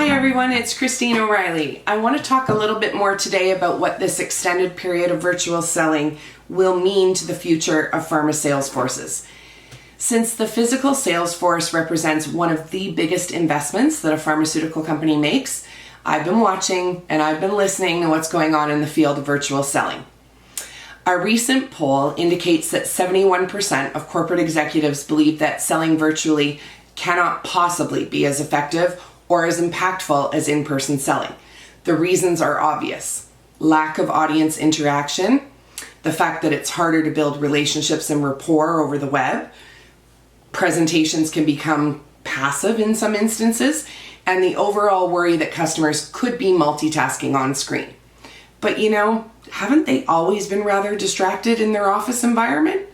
Hi everyone, it's Christine O'Reilly. I want to talk a little bit more today about what this extended period of virtual selling will mean to the future of pharma sales forces. Since the physical sales force represents one of the biggest investments that a pharmaceutical company makes, I've been watching and I've been listening to what's going on in the field of virtual selling. A recent poll indicates that 71% of corporate executives believe that selling virtually cannot possibly be as effective or as impactful as in-person selling. The reasons are obvious. Lack of audience interaction, the fact that it's harder to build relationships and rapport over the web, presentations can become passive in some instances, and the overall worry that customers could be multitasking on screen. But haven't they always been rather distracted in their office environment?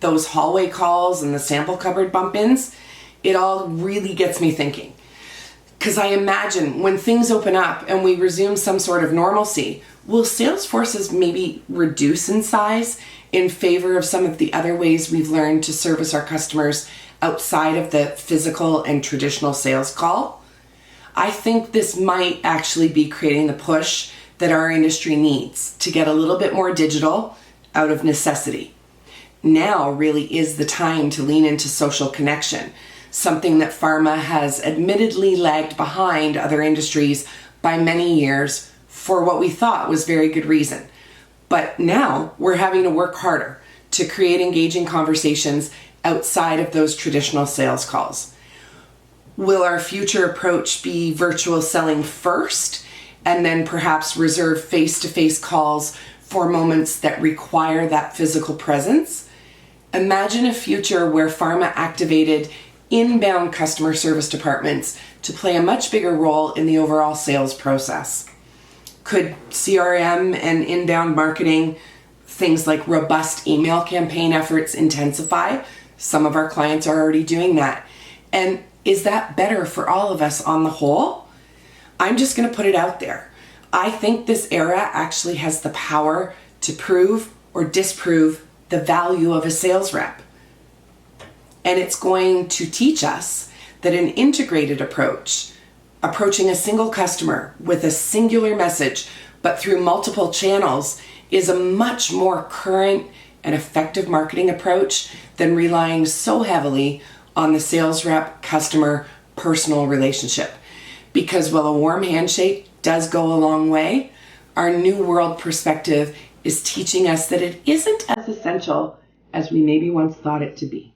Those hallway calls and the sample cupboard bump-ins, it all really gets me thinking. Because I imagine when things open up and we resume some sort of normalcy, will sales forces maybe reduce in size in favor of some of the other ways we've learned to service our customers outside of the physical and traditional sales call? I think this might actually be creating the push that our industry needs to get a little bit more digital out of necessity. Now really is the time to lean into social connection, something that pharma has admittedly lagged behind other industries by many years for what we thought was very good reason. But now we're having to work harder to create engaging conversations outside of those traditional sales calls. Will our future approach be virtual selling first and then perhaps reserve face-to-face calls for moments that require that physical presence? Imagine a future where pharma activated inbound customer service departments to play a much bigger role in the overall sales process. Could CRM and inbound marketing, things like robust email campaign efforts, intensify? Some of our clients are already doing that. And is that better for all of us on the whole? I'm just going to put it out there. I think this era actually has the power to prove or disprove the value of a sales rep. And it's going to teach us that an integrated approach, approaching a single customer with a singular message, but through multiple channels, is a much more current and effective marketing approach than relying so heavily on the sales rep customer personal relationship. Because while a warm handshake does go a long way, our new world perspective is teaching us that it isn't as essential as we maybe once thought it to be.